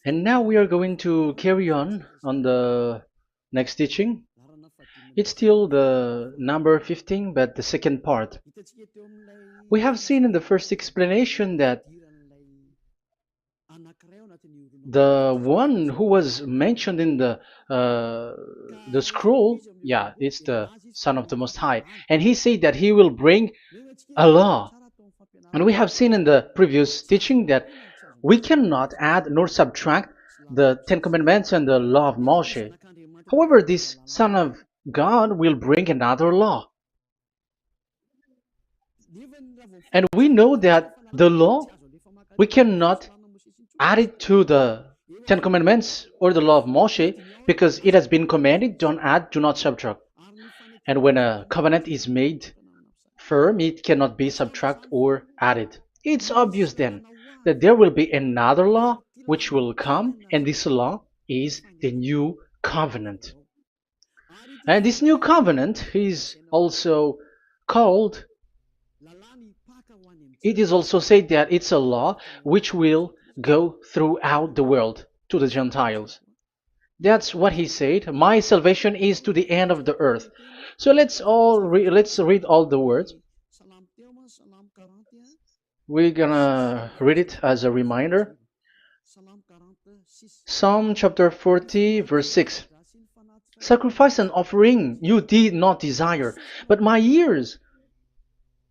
And now we are going to carry on the next teaching. It's still the number 15, but the second part. We have seen in the first explanation that the one who was mentioned in the scroll, yeah, it's the Son of the Most High, and he said that he will bring a law. And we have seen in the previous teaching that we cannot add nor subtract the Ten Commandments and the law of Moshe. However, this Son of God will bring another law. And we know that the law, we cannot add it to the Ten Commandments or the law of Moshe because it has been commanded, don't add, do not subtract. And when a covenant is made firm, it cannot be subtracted or added. It's obvious then that there will be another law which will come, and this law is the new covenant. And this new covenant is also called, it is also said that it's a law which will go throughout the world to the Gentiles. That's what he said. My salvation is to the end of the earth. So let's read all the words. We're gonna read it as a reminder. Psalm chapter 40, verse 6. Sacrifice and offering you did not desire, but my ears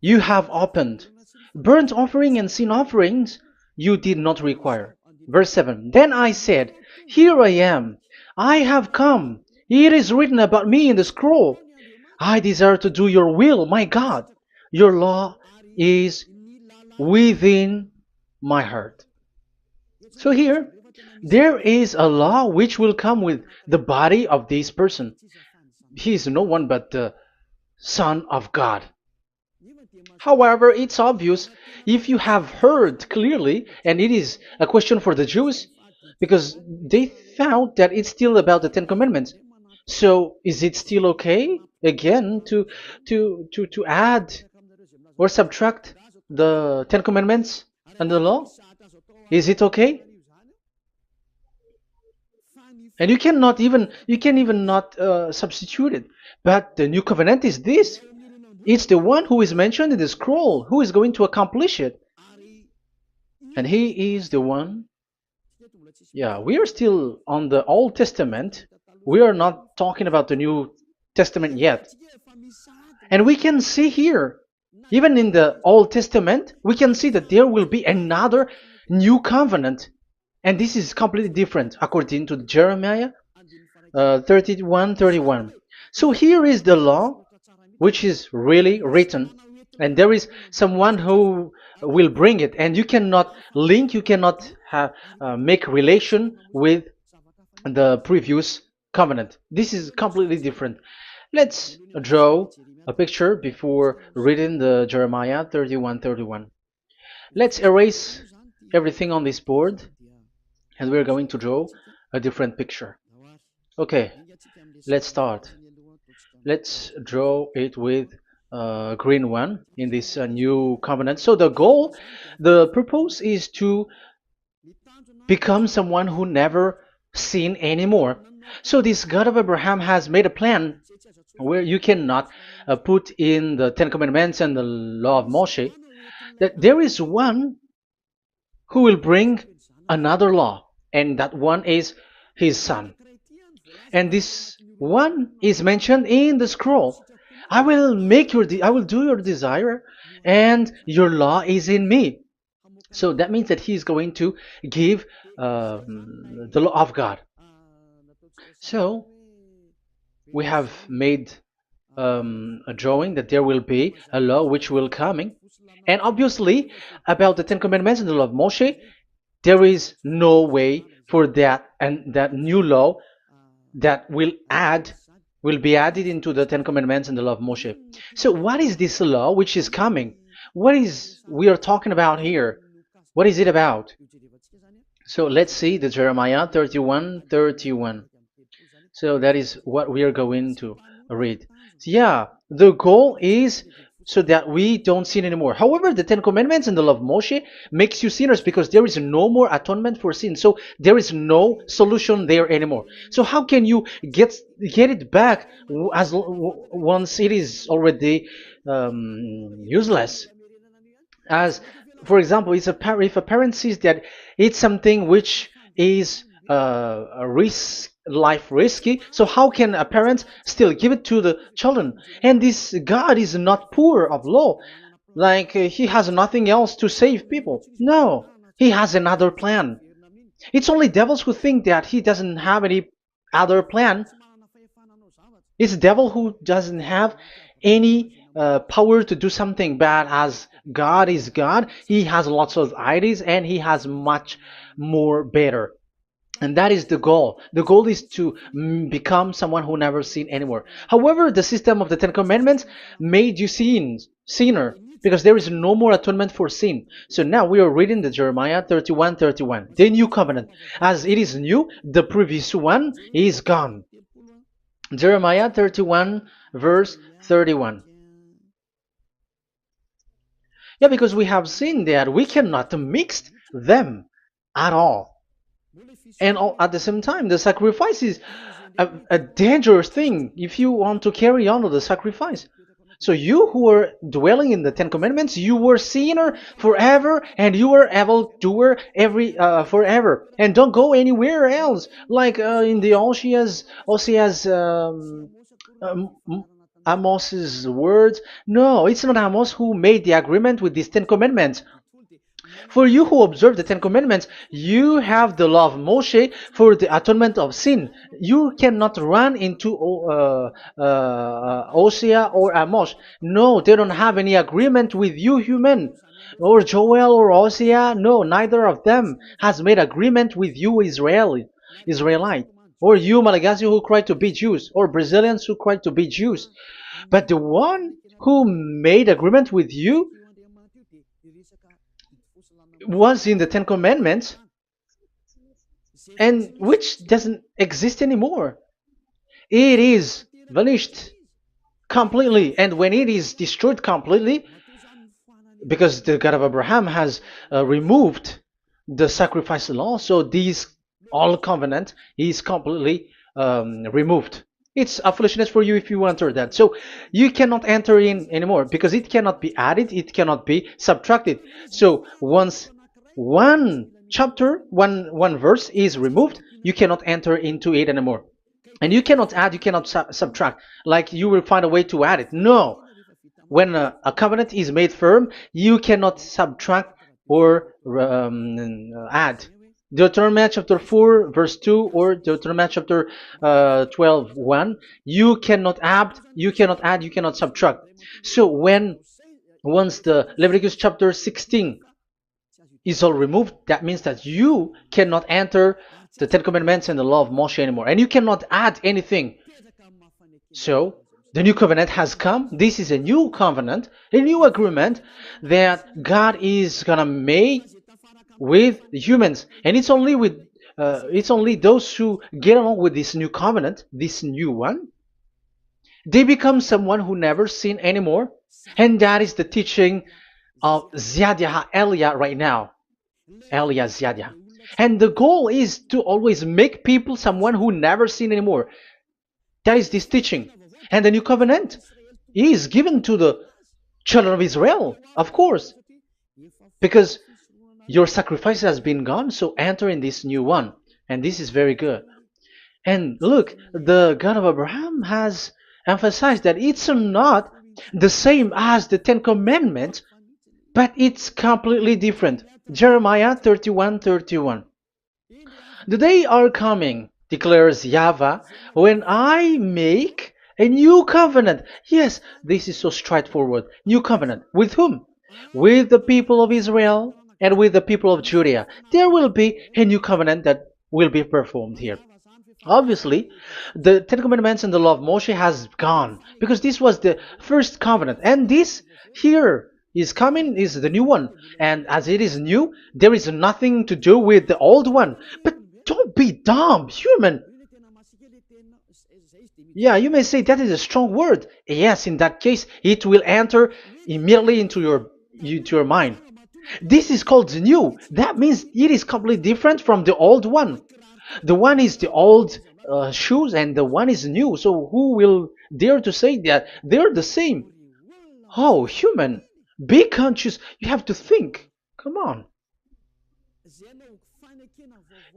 you have opened. Burnt offering and sin offerings you did not require. Verse 7. Then I said, here I am. I have come. It is written about me in the scroll. I desire to do your will, my God. Your law is within my heart. So here, there is a law which will come with the body of this person. He is no one but the Son of God. However, it's obvious if you have heard clearly, and it is a question for the Jews, because they thought that it's still about the Ten Commandments. So is it still okay again to add or subtract the Ten Commandments and the law? Is it okay? And you can even not substitute it. But the new covenant is this. It's the one who is mentioned in the scroll who is going to accomplish it. And he is the one. Yeah, we are still on the Old Testament. We are not talking about the New Testament yet. And we can see here, even in the Old Testament, we can see that there will be another new covenant. And this is completely different according to Jeremiah 31:31. So here is the law which is really written, and there is someone who will bring it, and you cannot link, you cannot make relation with the previous covenant. This is completely different. Let's draw a picture before reading the Jeremiah 31:31. Let's erase everything on this board, and we're going to draw a different picture. Okay, let's start. Let's draw it with a green one in this new covenant. So the purpose is to become someone who never sin anymore. So this God of Abraham has made a plan where you cannot put in the Ten Commandments and the law of Moshe, that there is one who will bring another law, and that one is his son. And this one is mentioned in the scroll. I will do your desire, and your law is in me. So that means that he is going to give the law of God. So we have made a drawing that there will be a law which will coming, and obviously about the Ten Commandments and the law of Moshe, there is no way for that and that new law that will be added into the Ten Commandments and the law of Moshe. So what is this law which is coming? What is we are talking about here? What is it about? So let's see the Jeremiah 31:31. So that is what we are going to read. So yeah, the goal is so that we don't sin anymore. However, the Ten Commandments and the law of Moshe makes you sinners because there is no more atonement for sin. So there is no solution there anymore. So how can you get it back once it is already useless? As for example, if a parent sees that it's something which is a risk life risky, so how can a parent still give it to the children? And this God is not poor of law, like he has nothing else to save people. No, he has another plan. It's only devils who think that he doesn't have any other plan. It's the devil who doesn't have any power to do something bad. As God is God, he has lots of ideas and he has much more better. And that is the goal. The goal is to become someone who never sin anymore. However, the system of the Ten Commandments made you sinner, because there is no more atonement for sin. So now we are reading the Jeremiah 31:31, the new covenant. As it is new, the previous one is gone. Jeremiah 31 verse 31. Yeah, because we have seen that we cannot mix them at all. And at the same time, the sacrifice is a dangerous thing if you want to carry on with the sacrifice. So you who were dwelling in the Ten Commandments, you were sinner forever, and you were evil doer forever, and don't go anywhere else. Like in the Osea's Amos's words. No, it's not Amos who made the agreement with these Ten Commandments. For you who observe the Ten Commandments, you have the law of Moshe for the atonement of sin. You cannot run into Osea or Amos. No, they don't have any agreement with you, human. Or Joel or Osea. No, neither of them has made agreement with you, Israelite. Or you, Malagasy, who cry to be Jews. Or Brazilians who cry to be Jews. But the one who made agreement with you was in the Ten Commandments, and which doesn't exist anymore. It is vanished completely, and when it is destroyed completely, because the God of Abraham has removed the sacrifice law, so this all covenant is completely removed. It's a foolishness for you if you enter that. So you cannot enter in anymore because it cannot be added, it cannot be subtracted. So once one chapter, one verse is removed, you cannot enter into it anymore. And you cannot add, you cannot subtract. Like you will find a way to add it. No. When a covenant is made firm, you cannot subtract or add. Deuteronomy chapter 4 verse 2 or Deuteronomy chapter 12 1, you cannot add, you cannot subtract. So once the Leviticus chapter 16 is all removed, that means that you cannot enter the Ten Commandments and the law of Moshe anymore, and you cannot add anything. So the new covenant has come. This is a new covenant, a new agreement that God is gonna make with humans, and it's only those who get along with this new covenant, this new one, they become someone who never sin anymore. And that is the teaching of Ziadia Elia right now, Elia Ziadia. And the goal is to always make people someone who never sin anymore. That is this teaching. And the new covenant is given to the children of Israel, of course, because your sacrifice has been gone, so enter in this new one. And this is very good. And look, the God of Abraham has emphasized that it's not the same as the Ten Commandments, but it's completely different. Jeremiah 31:31. The day are coming, declares YAHVAH, when I make a new covenant. Yes, this is so straightforward. New covenant. With whom? With the people of Israel and with the people of Judea. There will be a new covenant that will be performed here. Obviously, the Ten Commandments and the law of Moshe has gone, because this was the first covenant, and this here is coming, is the new one. And as it is new, there is nothing to do with the old one. But don't be dumb, human. Yeah, you may say that is a strong word. Yes, in that case, it will enter immediately into your mind. This is called new. That means it is completely different from the old one. The one is the old shoes and the one is new. So who will dare to say that they're the same? Oh, human, be conscious. You have to think. Come on.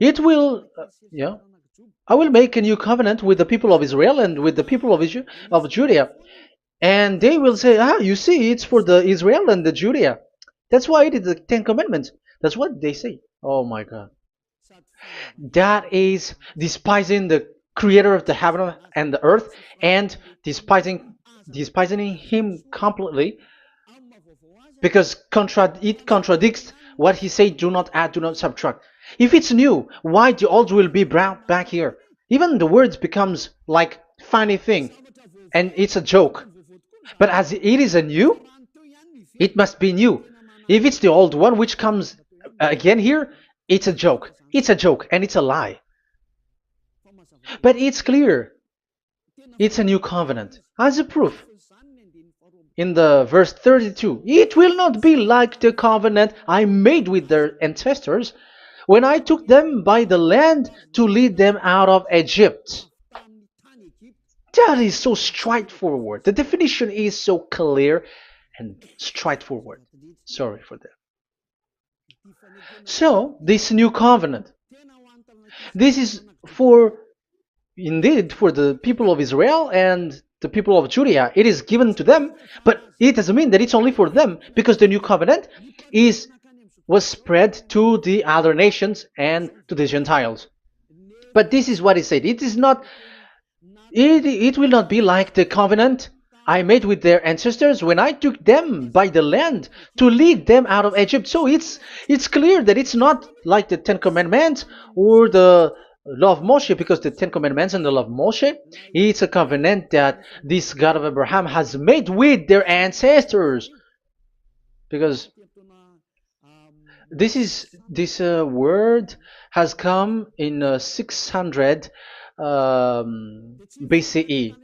It will, yeah. I will make a new covenant with the people of Israel and with the people of Judea. And they will say, ah, you see, it's for the Israel and the Judea. That's why it is the Ten Commandments. That's what they say. Oh my God. That is despising the creator of the heaven and the earth and despising him completely because it contradicts what he said, do not add, do not subtract. If it's new, why the old will be brought back here? Even the words becomes like funny thing and it's a joke. But as it is a new, it must be new. If it's the old one which comes again here, it's a joke. It's a joke and it's a lie. But it's clear. It's a new covenant. As a proof, in the verse 32, it will not be like the covenant I made with their ancestors when I took them by the land to lead them out of Egypt. That is so straightforward. The definition is so clear and straightforward. Sorry for that. So, this new covenant, this is indeed for the people of Israel and the people of Judea. It is given to them, but it doesn't mean that it's only for them, because the new covenant was spread to the other nations and to the Gentiles. But this is what it said. It is not. It will not be like the covenant I made with their ancestors when I took them by the land to lead them out of Egypt. So it's clear that it's not like the Ten Commandments or the law of Moshe, because the Ten Commandments and the law of Moshe, it's a covenant that this God of Abraham has made with their ancestors. Because this word has come in 600 BCE.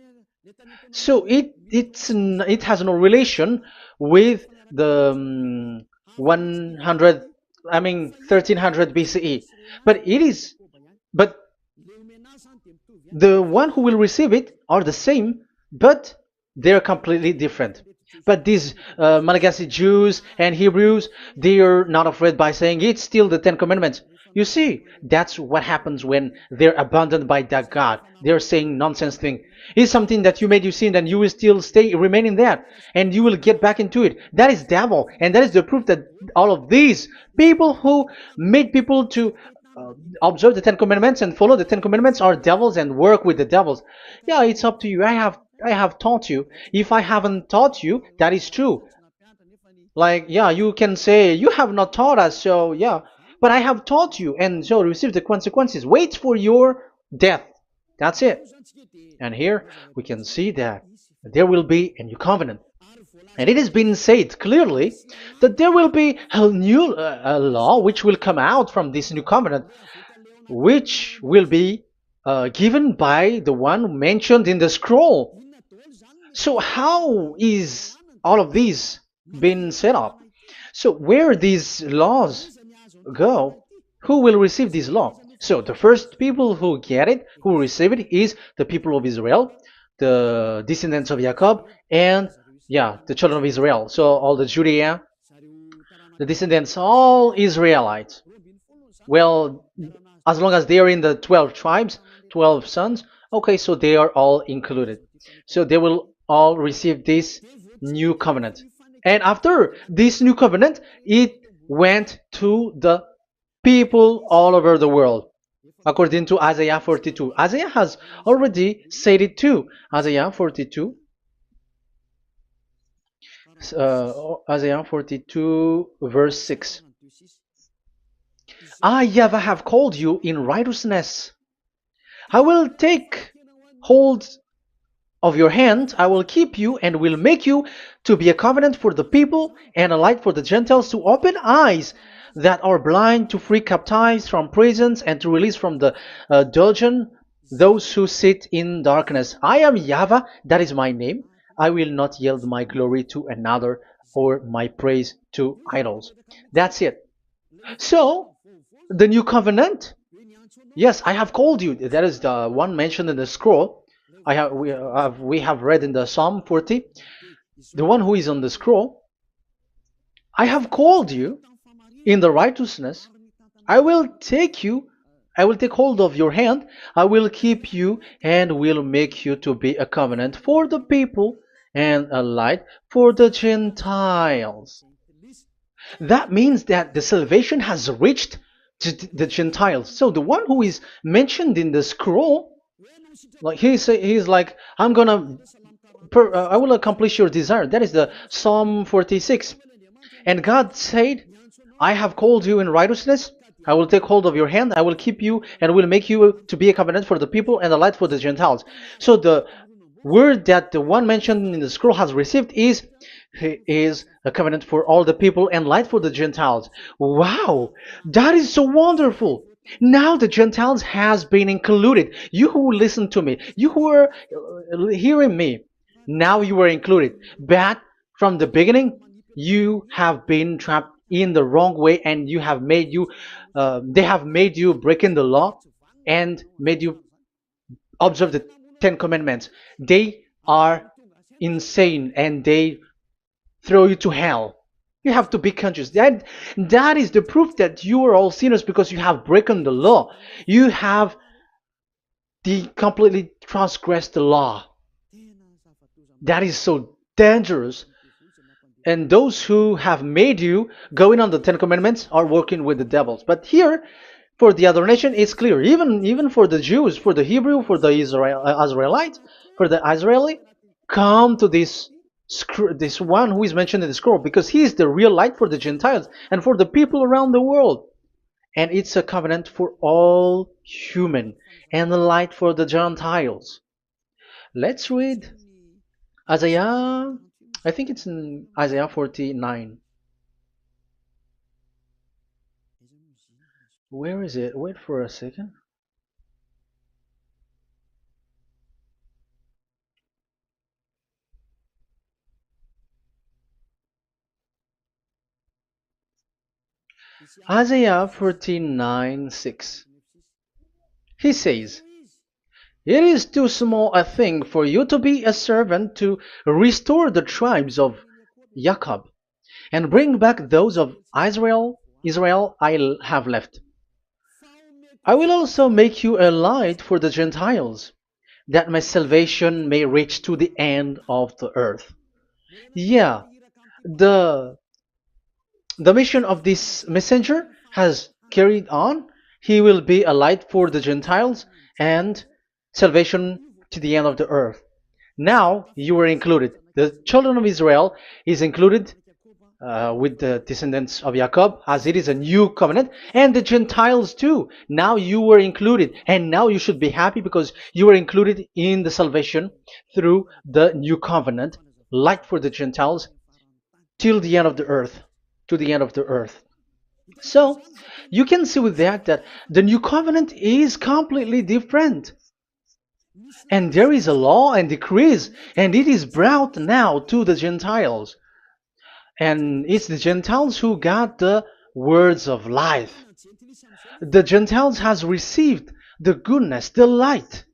So it has no relation with the 1300 BCE. But the one who will receive it are the same, but they're completely different. But these Malagasy Jews and Hebrews, they are not afraid by saying it's still the Ten Commandments. You see, that's what happens when they're abandoned by that God. They're saying nonsense thing. It's something that you made you sin, and you will still remain in that, and you will get back into it. That is devil, and that is the proof that all of these people who made people to observe the Ten Commandments and follow the Ten Commandments are devils and work with the devils. Yeah, it's up to you. I have taught you. If I haven't taught you, that is true. Like, yeah, you can say you have not taught us, so yeah. But I have taught you, and so receive the consequences. Wait for your death. That's it. And here we can see that there will be a new covenant. And it has been said clearly that there will be a new law which will come out from this new covenant, which will be given by the one mentioned in the scroll. So how is all of these been set up? So where these laws go, who will receive this law? So the first people who get it, who receive it, is the people of Israel, the descendants of Jacob, and yeah, the children of Israel. So all the Judea, the descendants, all Israelites. Well, as long as they are in the 12 tribes, 12 sons, okay, so they are all included. So they will all receive this new covenant. And after this new covenant, it went to the people all over the world, according to Isaiah 42. Isaiah has already said it too. Isaiah 42. Isaiah 42 verse 6. I, YAHVAH, have called you in righteousness. I will take hold of your hand, I will keep you and will make you to be a covenant for the people and a light for the Gentiles, to open eyes that are blind, to free captives from prisons, and to release from the dungeon those who sit in darkness. I am YAHVAH, that is my name. I will not yield my glory to another or my praise to idols. That's it. So, the new covenant, yes, I have called you. That is the one mentioned in the scroll. We have read in the Psalm 40, the one who is on the scroll. I have called you in the righteousness. I will take you, I will take hold of your hand, I will keep you, and will make you to be a covenant for the people and a light for the Gentiles. That means that the salvation has reached to the Gentiles. So the one who is mentioned in the scroll, like he's like, I will accomplish your desire. That is the Psalm 46. And God said, I have called you in righteousness. I will take hold of your hand. I will keep you and will make you to be a covenant for the people and a light for the Gentiles. So the word that the one mentioned in the scroll has received is he is a covenant for all the people and light for the Gentiles. Wow, that is so wonderful. Now the Gentiles has been included. You who listen to me, you who are hearing me, now you are included. But from the beginning, you have been trapped in the wrong way, and they have made you breaking the law and made you observe the Ten Commandments. They are insane and they throw you to hell. You have to be conscious. That is the proof that you are all sinners because you have broken the law. You have completely transgressed the law. That is so dangerous. And those who have made you going on the Ten Commandments are working with the devils. But here, for the other nation, it's clear. Even for the Jews, for the Hebrew, for the Israelite, for the Israeli, come to this one who is mentioned in the scroll, because he is the real light for the Gentiles and for the people around the world. And it's a covenant for all human and the light for the Gentiles. Let's read Isaiah. I think it's in Isaiah 49. Where is it? Wait for a second. Isaiah 49:6. He says, it is too small a thing for you to be a servant to restore the tribes of Jacob and bring back those of Israel I have left. I will also make you a light for the Gentiles, that my salvation may reach to the end of the earth. Yeah, the the mission of this messenger has carried on. He will be a light for the Gentiles and salvation to the end of the earth. Now you are included. The children of Israel is included with the descendants of Jacob, as it is a new covenant, and the Gentiles too. Now you were included, and now you should be happy because you were included in the salvation through the new covenant, light for the Gentiles, till the end of the earth, to the end of the earth. So you can see with that the new covenant is completely different. And there is a law and decrees, and it is brought now to the Gentiles. And it's the Gentiles who got the words of life. The Gentiles has received the goodness, the light.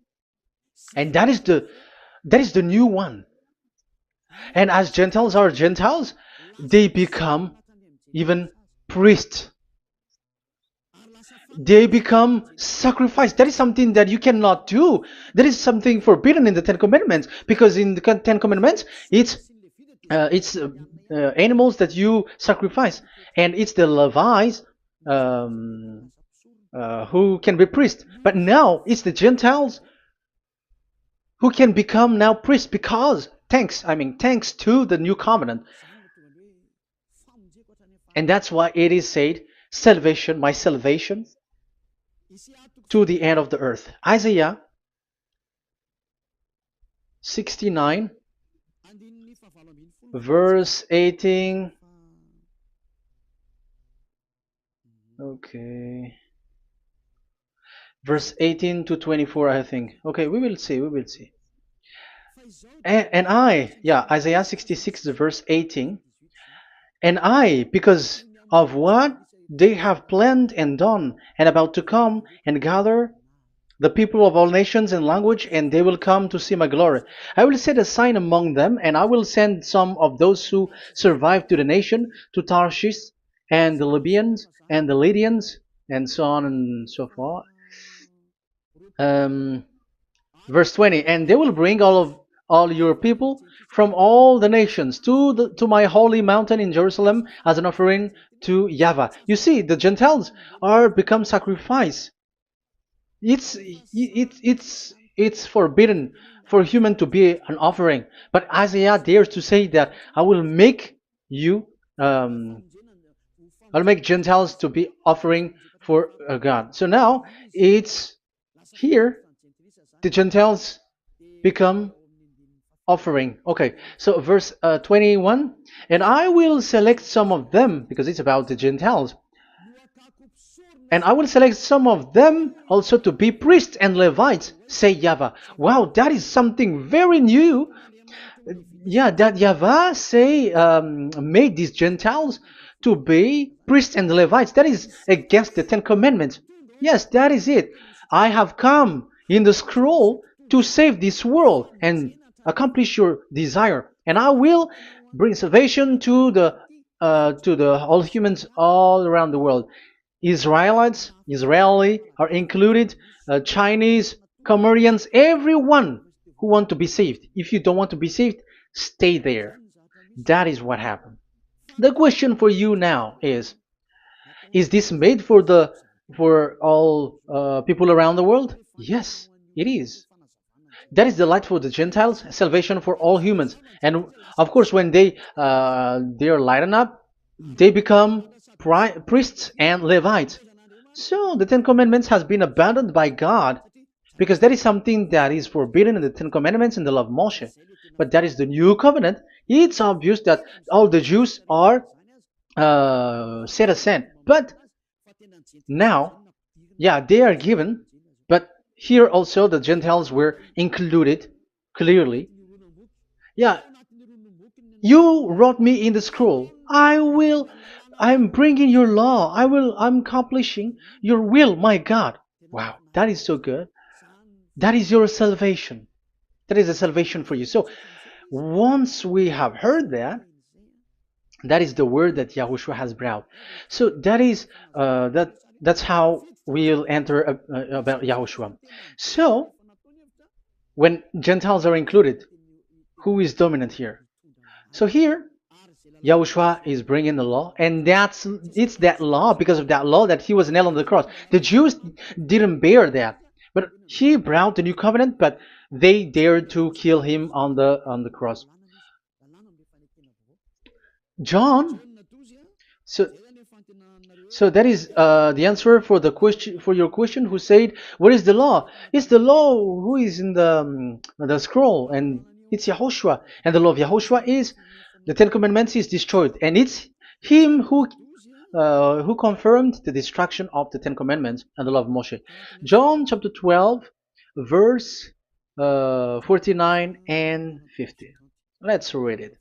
And that is the new one. And as Gentiles are Gentiles, they become even priests. They become sacrificed. That is something that you cannot do. That is something forbidden in the Ten Commandments, because in the Ten Commandments, it's animals that you sacrifice, and it's the Levites um, who can be priests. But now it's the Gentiles who can become now priests, because thanks to the new covenant. And that's why it is said, salvation, my salvation, to the end of the earth. Isaiah 69, verse 18. Okay. verse 18 to 24, I think. Okay, we will see, we will see. Yeah, Isaiah 66, verse 18. And I, because of what they have planned and done, and about to come and gather the people of all nations and language, and they will come to see my glory. I will set a sign among them, and I will send some of those who survive to the nation, to Tarshish, and the Libyans, and the Lydians, and so on and so forth. Um, Verse 20, and they will bring all your people from all the nations to my holy mountain in Jerusalem as an offering to YAHVAH. You see, the Gentiles are become sacrifice. It's forbidden for human to be an offering, but Isaiah dares to say that I will make you I'll make Gentiles to be offering for God. So now it's here the Gentiles become offering. Okay, so verse 21, and I will select some of them, because it's about the Gentiles, and I will select some of them also to be priests and Levites, say YAHVAH. Wow, that is something very new. Yeah, that YAHVAH say made these Gentiles to be priests and Levites. That is against the Ten Commandments. Yes, that is it. I have come in the scroll to save this world and accomplish your desire, and I will bring salvation to the all humans all around the world. Israelites, Israeli are included, Chinese, Comorians, everyone who want to be saved. If you don't want to be saved, stay there. That is what happened. The question for you now is this made for all people around the world? Yes, it is. That is the light for the Gentiles, salvation for all humans. And of course, when they are lightened up, they become priests and Levites. So the Ten Commandments has been abandoned by God, because that is something that is forbidden in the Ten Commandments and the law of Moshe. But that is the new covenant. It's obvious that all the Jews are set aside. But now, yeah, they are given, but here also the Gentiles were included clearly. Yeah, you wrote me in the scroll. I'm bringing your law. I'm accomplishing your will, my God. Wow, that is so good. That is your salvation. That is a salvation for you. So once we have heard that, that is the word that Yahushua has brought. So that's how we'll enter about Yahushua. So when Gentiles are included, who is dominant here? So here, Yahushua is bringing the law, and it's that law, because of that law, that he was nailed on the cross. The Jews didn't bear that, but he brought the new covenant, but they dared to kill him on the cross. John, so that is the answer for your question. Who said, "What is the law?" It's the law who is in the scroll, and it's Yahushua. And the law of Yahushua is the Ten Commandments is destroyed, and it's him who confirmed the destruction of the Ten Commandments and the law of Moshe. John chapter 12, verse 49 and 50. Let's read it.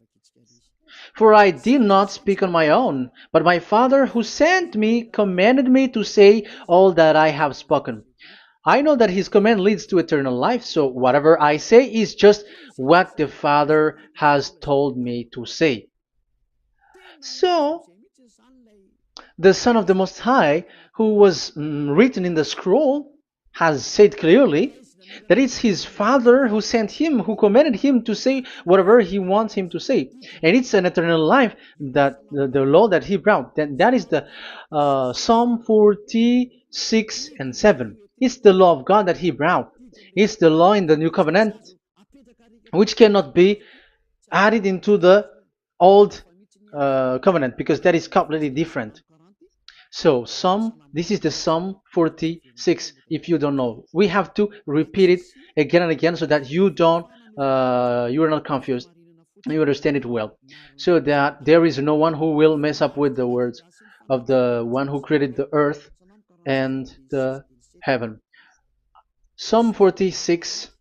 For I did not speak on my own, but my Father who sent me commanded me to say all that I have spoken. I know that his command leads to eternal life, so whatever I say is just what the Father has told me to say. So, the Son of the Most High, who was written in the scroll, has said clearly that it's his Father who sent him, who commanded him to say whatever he wants him to say. And it's an eternal life, that the law that he brought. That is the Psalm 46 and 7. It's the law of God that he brought. It's the law in the new covenant, which cannot be added into the old covenant, because that is completely different. So this is the Psalm 46. If you don't know, we have to repeat it again and again, so that you are not confused. You understand it well, so that there is no one who will mess up with the words of the one who created the earth and the heaven. Psalm 46.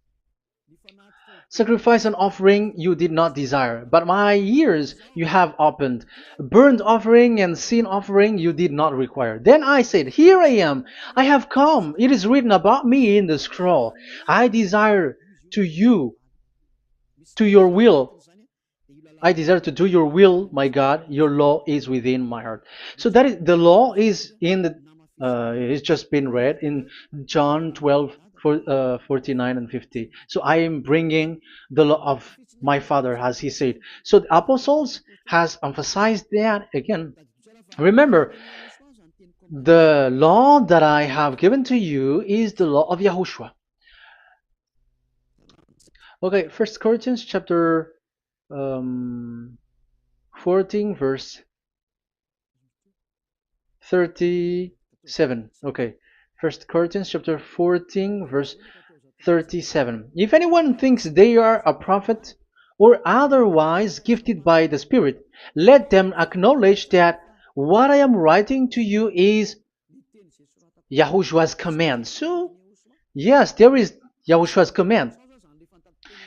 Sacrifice and offering you did not desire, but my ears you have opened. Burnt offering and sin offering you did not require. Then I said, here I am, I have come. It is written about me in the scroll. I desire to you, to your will. I desire to do your will, my God. Your law is within my heart. So that is the law is in the. It's just been read in John 12, 49 and 50. So I am bringing the law of my Father, as he said. So the apostles has emphasized that again. Remember, the law that I have given to you is the law of Yahushua. Okay, First Corinthians chapter 14 verse 37. Okay, First Corinthians chapter 14 verse 37. If anyone thinks they are a prophet or otherwise gifted by the Spirit, let them acknowledge that what I am writing to you is Yahushua's command. So, yes, there is Yahushua's command.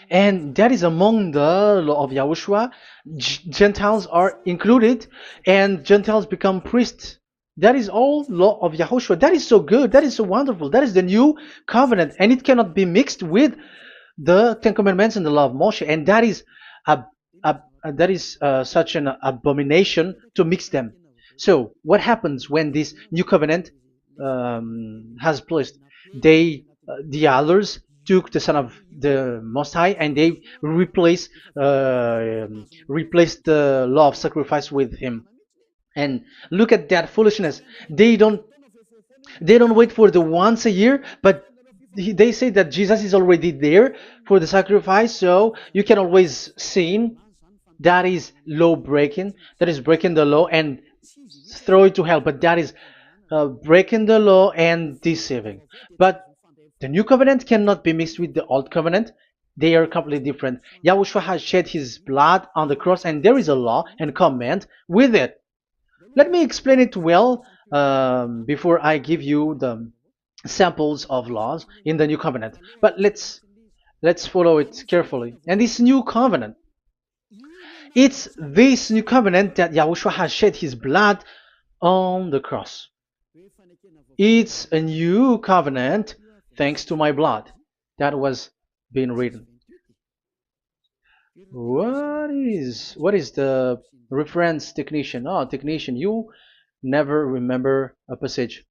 And that is among the law of Yahushua. Gentiles are included, and Gentiles become priests. That is all law of Yahushua. That is so good. That is so wonderful. That is the new covenant, and it cannot be mixed with the Ten Commandments and the law of Moshe. And that is such an abomination to mix them. So what happens when this new covenant has placed? The others took the Son of the Most High and they replaced the law of sacrifice with him. And look at that foolishness. They don't wait for the once a year, but they say that Jesus is already there for the sacrifice, so you can always sin. That is law breaking. That is breaking the law and throw it to hell. But that is breaking the law and deceiving. But the new covenant cannot be mixed with the old covenant. They are completely different. Yahushua has shed his blood on the cross, and there is a law and command with it. Let me explain it well before I give you the samples of laws in the new covenant. But let's follow it carefully. And this new covenant, it's this new covenant that Yahushua has shed his blood on the cross. It's a new covenant thanks to my blood that was being written. What is the reference technician? Oh, technician, you never remember a passage.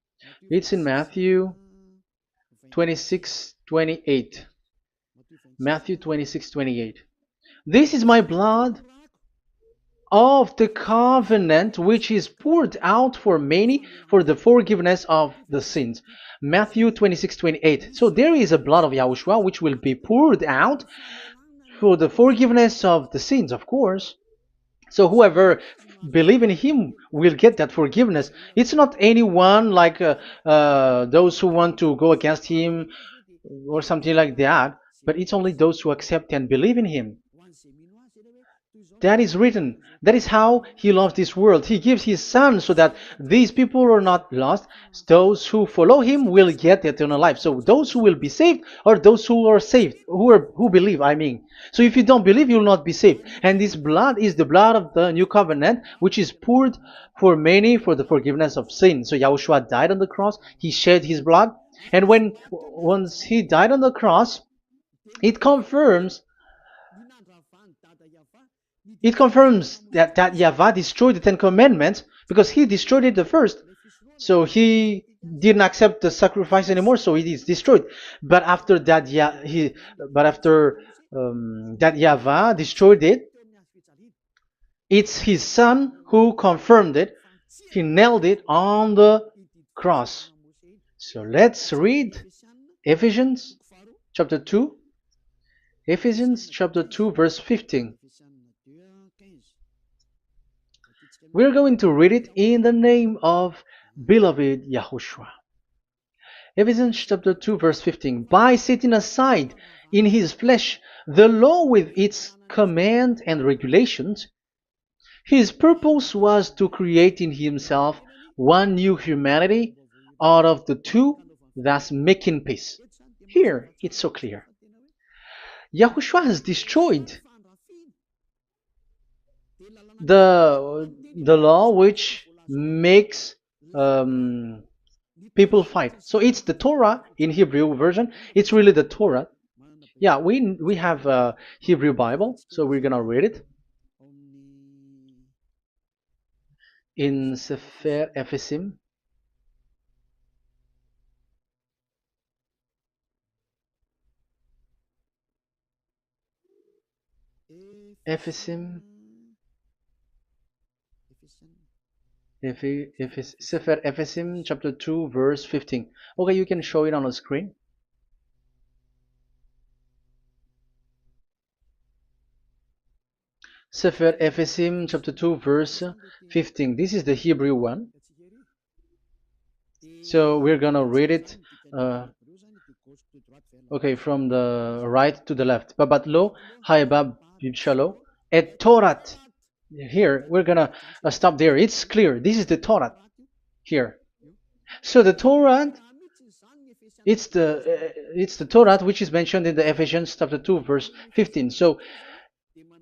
It's in Matthew 26:28. Matthew 26:28. This is my blood of the covenant which is poured out for many for the forgiveness of the sins. Matthew 26:28. So there is a blood of Yahushua which will be poured out for the forgiveness of the sins, of course. So whoever believe in him will get that forgiveness. It's not anyone like those who want to go against him or something like that, but it's only those who accept and believe in him. That is written. That is how he loves this world. He gives his son so that these people are not lost. Those who follow him will get eternal life. So those who will be saved are those who are saved, who believe, I mean. So if you don't believe, you will not be saved. And this blood is the blood of the new covenant, which is poured for many for the forgiveness of sin. So Yahushua died on the cross. He shed his blood. And once he died on the cross, it confirms that YAHVAH destroyed the Ten Commandments because he destroyed it the first. So he didn't accept the sacrifice anymore, so it is destroyed. But after that, that YAHVAH destroyed it, it's his son who confirmed it. He nailed it on the cross. So let's read Ephesians chapter 2. Ephesians chapter 2 verse 15. We're going to read it in the name of beloved Yahushua. Ephesians chapter 2 verse 15. By setting aside in his flesh the law with its command and regulations, his purpose was to create in himself one new humanity out of the two, thus making peace. Here, it's so clear. Yahushua has destroyed the law which makes people fight. So it's the Torah in Hebrew version. It's really the Torah. Yeah, we have a Hebrew Bible, so we're gonna read it in Sefer Ephesim. Ephesim. Sefer Ephesim chapter 2 verse 15. Okay, you can show it on the screen. Sefer Ephesim chapter 2 verse 15. This is the Hebrew one. So we're gonna read it okay, from the right to the left. Babat lo, haibab shalo, et Torat. Here, we're gonna stop there. It's clear. This is the Torah here. So the Torah, it's the Torah which is mentioned in the Ephesians chapter 2 verse 15. So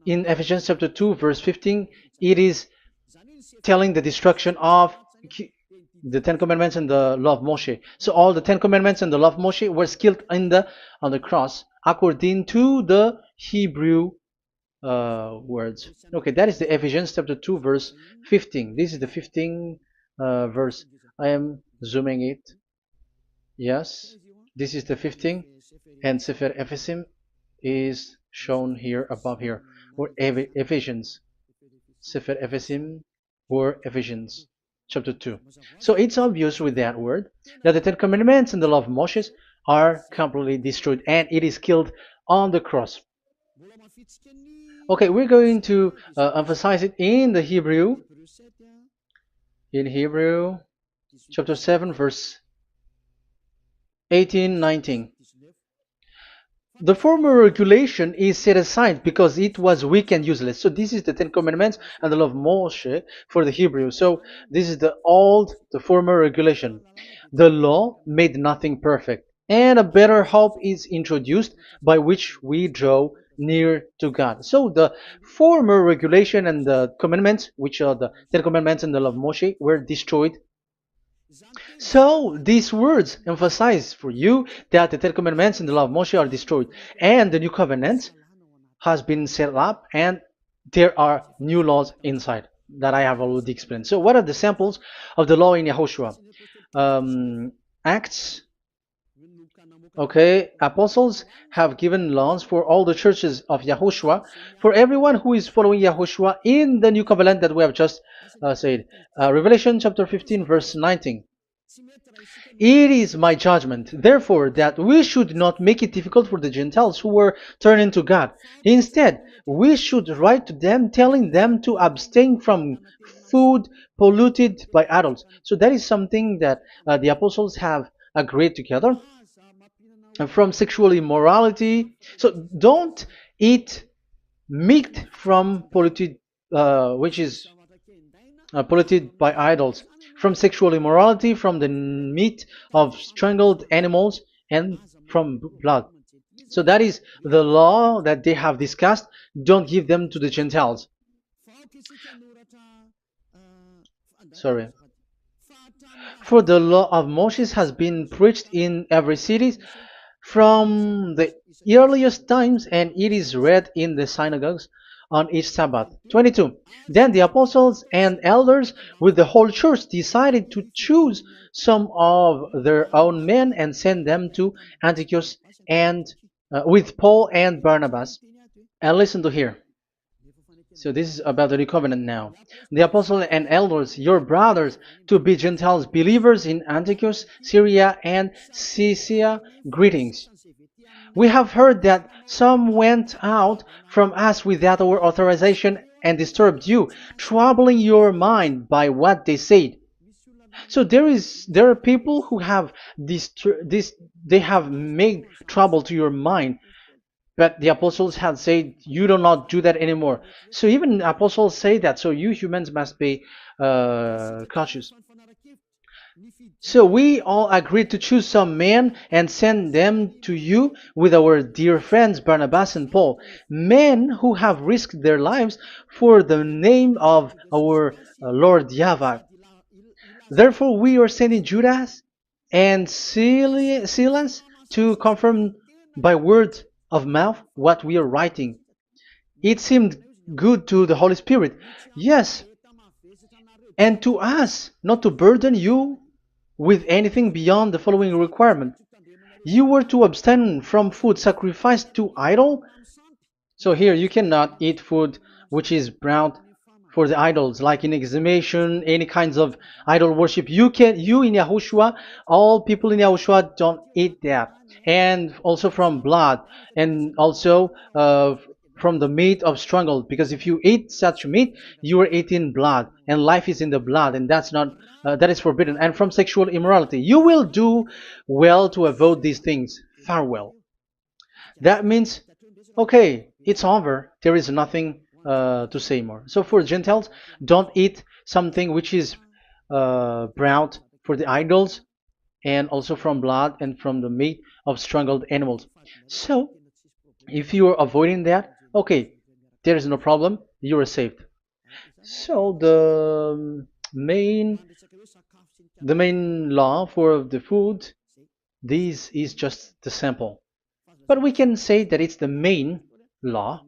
in Ephesians chapter 2 verse 15, it is telling the destruction of the Ten Commandments and the law of Moshe. So all the Ten Commandments and the law of Moshe were killed on the cross according to the Hebrew words. Okay, that is the Ephesians chapter 2 verse 15. This is the 15 verse. I am zooming it. Yes, this is the 15, and Sefer Ephesim is shown here above here, or Ephesians. Sefer Ephesim or Ephesians chapter 2. So it's obvious with that word that the Ten Commandments and the law of Moses are completely destroyed, and it is killed on the cross. Okay, we're going to emphasize it in the Hebrew. In Hebrew, chapter 7, verse 18, 19. The former regulation is set aside because it was weak and useless. So this is the Ten Commandments and the law of Moshe for the Hebrew. So this is the former regulation. The law made nothing perfect, and a better hope is introduced by which we draw near to God. So the former regulation and the commandments, which are the Ten Commandments and the law of Moshe, were destroyed. So these words emphasize for you that the Ten Commandments and the law of Moshe are destroyed, and the new covenant has been set up, and there are new laws inside that I have already explained. So what are the samples of the law in Yahushua? Acts. Okay, apostles have given laws for all the churches of Yahushua, for everyone who is following Yahushua in the new covenant that we have just said. Revelation chapter 15 verse 19. It is my judgment, therefore, that we should not make it difficult for the Gentiles who were turning to God. Instead, we should write to them telling them to abstain from food polluted by idols. So that is something that the apostles have agreed together. And from sexual immorality. So don't eat meat from polluted, which is polluted by idols, from sexual immorality, from the meat of strangled animals, and from blood. So that is the law that they have discussed. Don't give them to the Gentiles. Sorry. For the law of Moses has been preached in every city from the earliest times, and it is read in the synagogues on each Sabbath. 22. Then the apostles and elders with the whole church decided to choose some of their own men and send them to Antioch and with Paul and Barnabas. And listen to here. So this is about the new covenant now. The apostles and elders, your brothers, to be Gentiles believers in Antioch, Syria, and Cilicia, greetings. We have heard that some went out from us without our authorization and disturbed you, troubling your mind by what they said. So there are people who have they have made trouble to your mind. But the apostles had said, you do not do that anymore. So even apostles say that. So you humans must be cautious. So we all agreed to choose some men and send them to you with our dear friends Barnabas and Paul, men who have risked their lives for the name of our Lord YAHVAH. Therefore, we are sending Judas and Silas to confirm by word of mouth what we are writing. It seemed good to the Holy Spirit, yes, and to us, not to burden you with anything beyond the following requirement. You were to abstain from food sacrificed to idol. So here you cannot eat food which is brought for the idols, like in exhumation, any kinds of idol worship. You in Yahushua, all people in Yahushua don't eat that. And also from blood, and also from the meat of strangled, because if you eat such meat, you are eating blood, and life is in the blood, and that's not that is forbidden. And from sexual immorality, you will do well to avoid these things. Farewell. That means, okay, it's over. There is nothing to say more. So for Gentiles, don't eat something which is brought for the idols, and also from blood and from the meat of strangled animals. So if you are avoiding that, okay, there is no problem. You are saved. So the main law for the food, this is just the sample. But we can say that it's the main law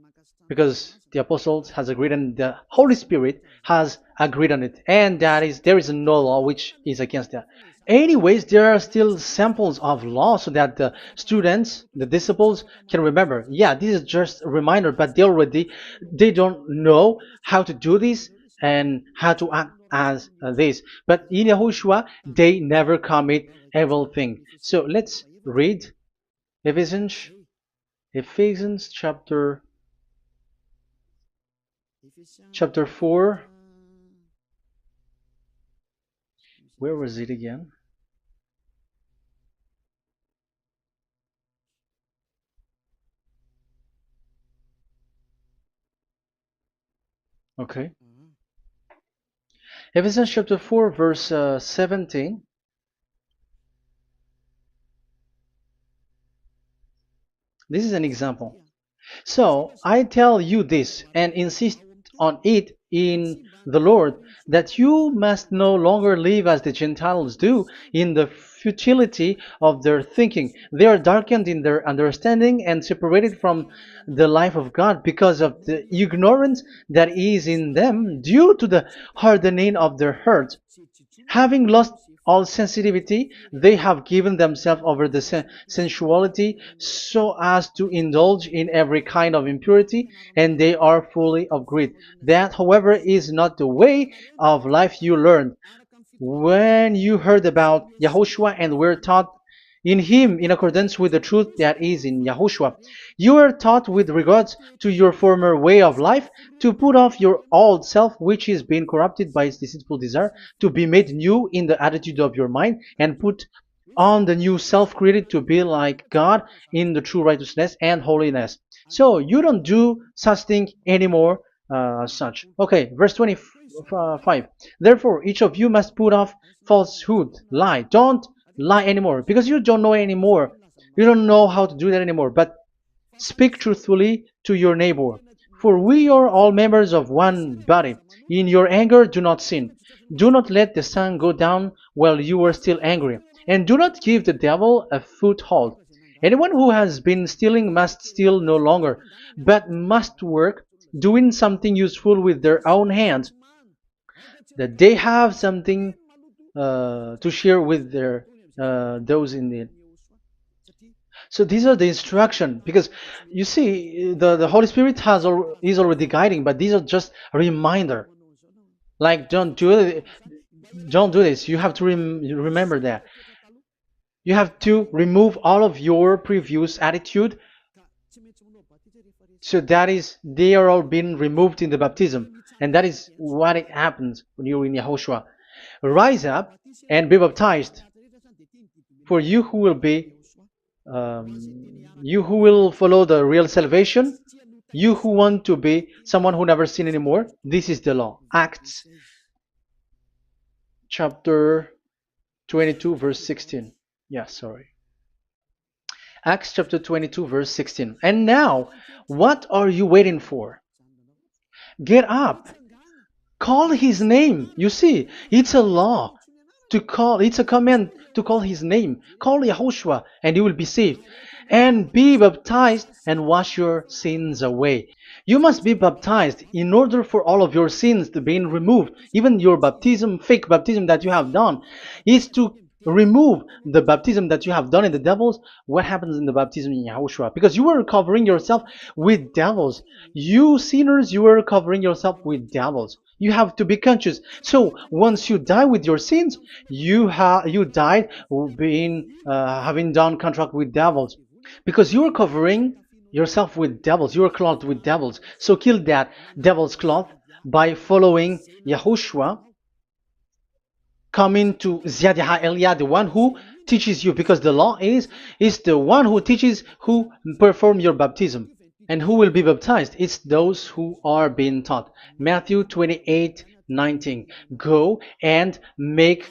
because the apostles has agreed and the Holy Spirit has agreed on it, and that is there is no law which is against that. Anyways, there are still samples of law so that the students, the disciples, can remember. Yeah, this is just a reminder, but they don't know how to do this and how to act as this. But in Yahushua, they never commit evil thing. So let's read Ephesians, Ephesians chapter 4. Where was it again? Okay. Ephesians chapter 4, verse 17. This is an example. So I tell you this and insist on it in the Lord, that you must no longer live as the Gentiles do in the futility of their thinking. They are darkened in their understanding and separated from the life of God because of the ignorance that is in them due to the hardening of their hearts. Having lost all sensitivity, they have given themselves over to sensuality so as to indulge in every kind of impurity, and they are fully of greed. That, however, is not the way of life you learned when you heard about Yahushua and were taught in him in accordance with the truth that is in Yahushua. You are taught with regards to your former way of life to put off your old self, which is being corrupted by its deceitful desire, to be made new in the attitude of your mind, and put on the new self created to be like God in the true righteousness and holiness. So you don't do such thing anymore. Such. Okay, verse 25. Therefore, each of you must put off falsehood, lie. Don't lie anymore because you don't know anymore. You don't know how to do that anymore. But speak truthfully to your neighbor. For we are all members of one body. In your anger, do not sin. Do not let the sun go down while you are still angry. And do not give the devil a foothold. Anyone who has been stealing must steal no longer, but must work, doing something useful with their own hands, that they have something to share with their those in need. So these are the instruction because you see the Holy Spirit is already guiding, but these are just a reminder. Like don't do this. You have to remember that. You have to remove all of your previous attitude. So that is they are all being removed in the baptism, and that is what it happens when you're in Yahushua. Rise up and be baptized, for you who will follow the real salvation, you who want to be someone who never sin anymore. This is the law. Acts chapter 22 verse 16. Yeah, sorry. Acts chapter 22 verse 16. And now, what are you waiting for? Get up. Call his name. You see, it's a law to call, it's a command to call his name. Call Yahushua and you will be saved. And be baptized and wash your sins away. You must be baptized in order for all of your sins to be removed. Even your baptism, fake baptism that you have done, is to remove the baptism that you have done in the devils. What happens in the baptism in Yahushua? Because you were covering yourself with devils. You sinners, you were covering yourself with devils. You have to be conscious. So once you die with your sins, you died being having done contract with devils, because you are covering yourself with devils. You are clothed with devils. So kill that devil's cloth by following Yahushua, coming to Ziadiha Elia, the one who teaches you, because the law is the one who teaches who perform your baptism. And who will be baptized? It's those who are being taught. Matthew 28:19. Go and make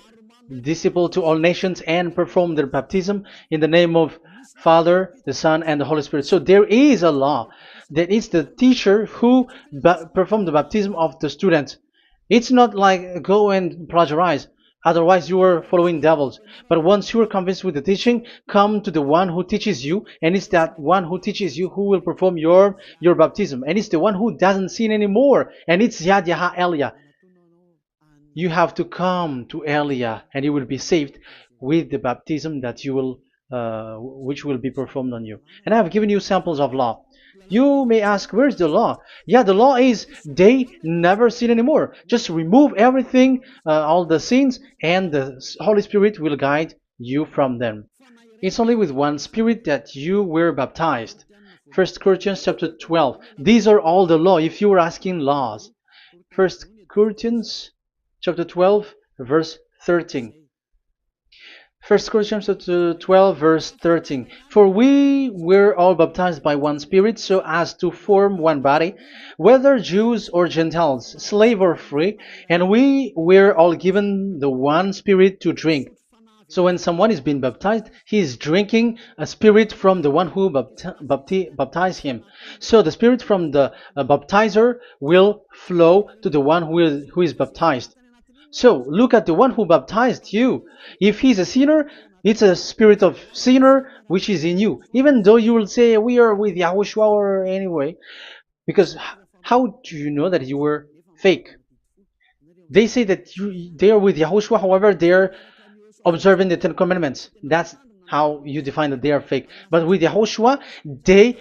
disciple to all nations and perform their baptism in the name of Father, the Son, and the Holy Spirit. So there is a law that is the teacher who perform the baptism of the students. It's not like go and plagiarize. Otherwise, you are following devils. But once you are convinced with the teaching, come to the one who teaches you, and it's that one who teaches you who will perform your baptism. And it's the one who doesn't sin anymore. And it's Yad Yaha Elia. You have to come to Elia, and you will be saved with the baptism that you will, which will be performed on you. And I have given you samples of law. You may ask, where's the law? Yeah, the law is they never sin anymore. Just remove everything, all the sins, and the Holy Spirit will guide you from them. It's only with one Spirit that you were baptized. 1 Corinthians chapter 12. These are all the law, if you were asking laws. 1 Corinthians chapter 12, verse 13. 1 Corinthians chapter 12, verse 13. For we were all baptized by one Spirit, so as to form one body, whether Jews or Gentiles, slave or free, and we were all given the one Spirit to drink. So when someone is being baptized, he is drinking a spirit from the one who baptized him. So the spirit from the baptizer will flow to the one who is baptized. So look at the one who baptized you. If he's a sinner, it's a spirit of sinner which is in you. Even though you will say we are with Yahushua or anyway, because how do you know that you were fake? They say that they are with Yahushua, however, they're observing the Ten Commandments. That's how you define that they are fake. But with Yahushua, they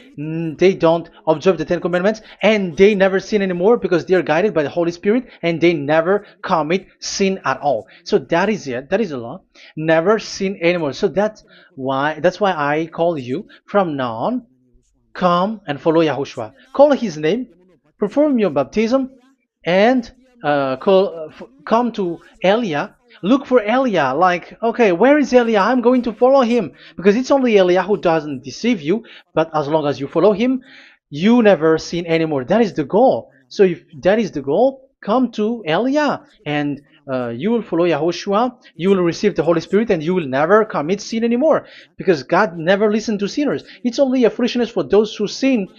don't observe the Ten Commandments, and they never sin anymore because they are guided by the Holy Spirit, and they never commit sin at all. So that is it. That is the law. Never sin anymore. So that's why I call you from now on. Come and follow Yahushua. Call his name, perform your baptism, and come to Elia. Look for Elia, like, okay, where is Elia? I'm going to follow him, because it's only Elia who doesn't deceive you, but as long as you follow him, you never sin anymore. That is the goal. So if that is the goal, come to Elia, and you will follow Yahushua, you will receive the Holy Spirit, and you will never commit sin anymore, because God never listened to sinners. It's only a foolishness for those who sin,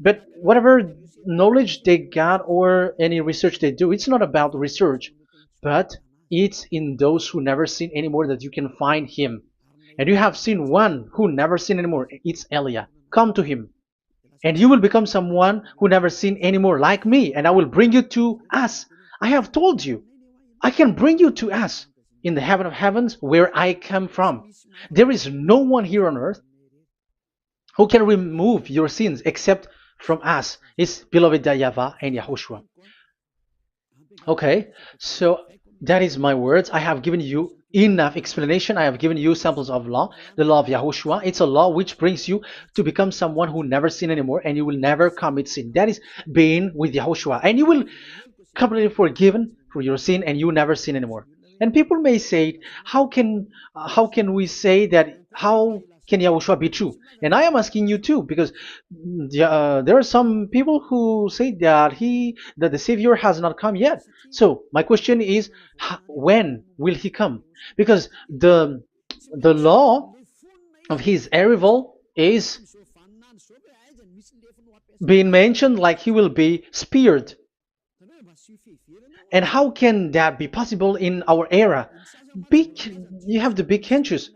but whatever knowledge they got or any research they do, it's not about research, but it's in those who never sin anymore that you can find him. And you have seen one who never sin anymore. It's Elia. Come to him, and you will become someone who never sin anymore, like me, and I will bring you to us. I have told you, I can bring you to us in the heaven of heavens where I come from. There is no one here on earth who can remove your sins except from us. It's beloved YAHVAH and Yahushua. Okay, so that is my words. I have given you enough explanation. I have given you samples of law, the law of Yahushua. It's a law which brings you to become someone who never sin anymore, and you will never commit sin. That is being with Yahushua, and you will completely forgiven for your sin, and you never sin anymore. And people may say, how can we say that? How can Yahushua be true? And I am asking you too, because there are some people who say that the Savior has not come yet. So my question is, when will he come? Because the law of his arrival is being mentioned like he will be speared. And how can that be possible in our era? Big, you have to be conscious.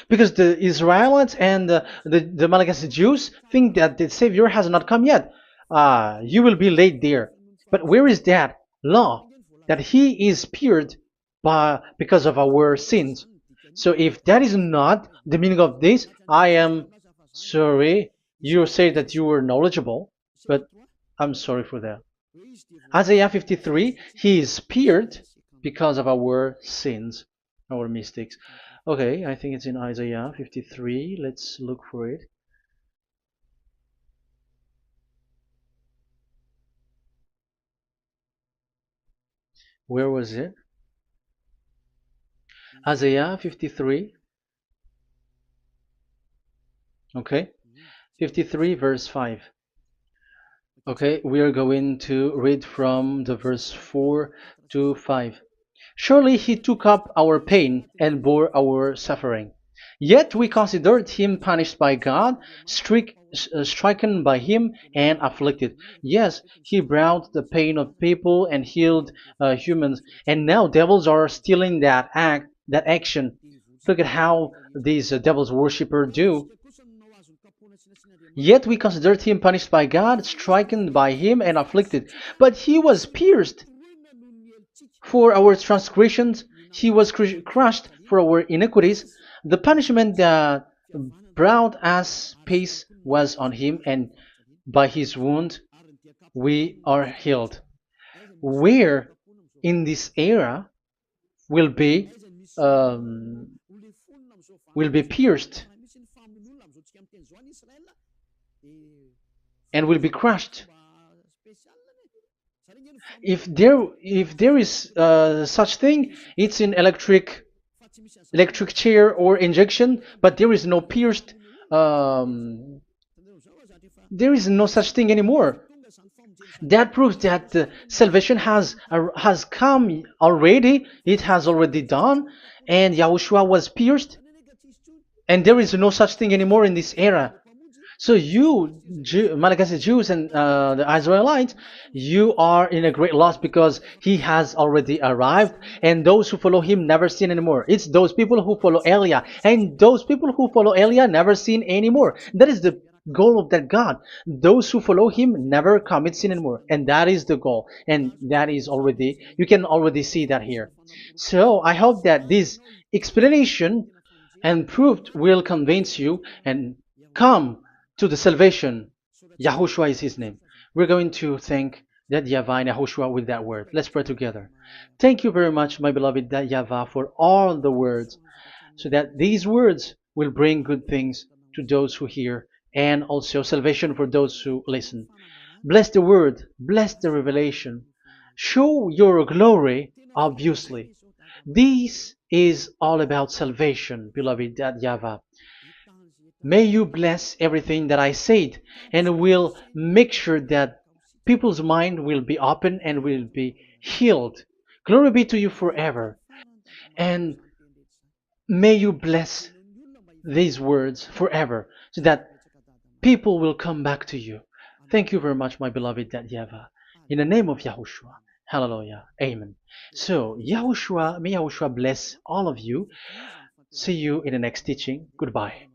Because the Israelites and the Malagasy Jews think that the Savior has not come yet. You will be late there. But where is that law? That he is speared because of our sins. So if that is not the meaning of this, I am sorry. You say that you were knowledgeable, but I'm sorry for that. Isaiah 53, he is speared because of our sins, our mistakes. Okay, I think it's in Isaiah 53. Let's look for it. Where was it? Isaiah 53. Okay, 53 verse 5. Okay, we are going to read from the verse 4 to 5. Surely he took up our pain and bore our suffering. Yet we considered him punished by God, stricken by him, and afflicted. Yes, he brought the pain of people and healed humans. And now devils are stealing that action. Look at how these devils worshippers do. Yet we considered him punished by God, stricken by him, and afflicted. But he was pierced for our transgressions, he was crushed for our iniquities. The punishment that brought us peace was on him, and by his wound we are healed. Where in this era will be um, pierced and will be crushed. If there is such thing, it's in electric chair or injection, but there is no pierced. There is no such thing anymore. That proves that salvation has come already. It has already done, and Yahushua was pierced, and there is no such thing anymore in this era. So you, Malagasy Jews and the Israelites, you are in a great loss because he has already arrived, and those who follow him never sin anymore. It's those people who follow Elia, and those people who follow Elia never sin anymore. That is the goal of that God. Those who follow him never commit sin anymore, and that is the goal. And that is already, you can already see that here. So I hope that this explanation and proof will convince you and come to the salvation. Yahushua is his name. We're going to thank that YAHVAH and Yahushua with that word. Let's pray together. Thank you very much, my beloved that YAHVAH, for all the words, so that these words will bring good things to those who hear, and also salvation for those who listen. Bless the word, bless the revelation. Show your glory, obviously. This is all about salvation, beloved that YAHVAH. May you bless everything that I said, and will make sure that people's mind will be open and will be healed. Glory be to you forever. And may you bless these words forever, so that people will come back to you. Thank you very much, my beloved that YAHVAH. In the name of Yahushua. Hallelujah. Amen. So, Yahushua, may Yahushua bless all of you. See you in the next teaching. Goodbye.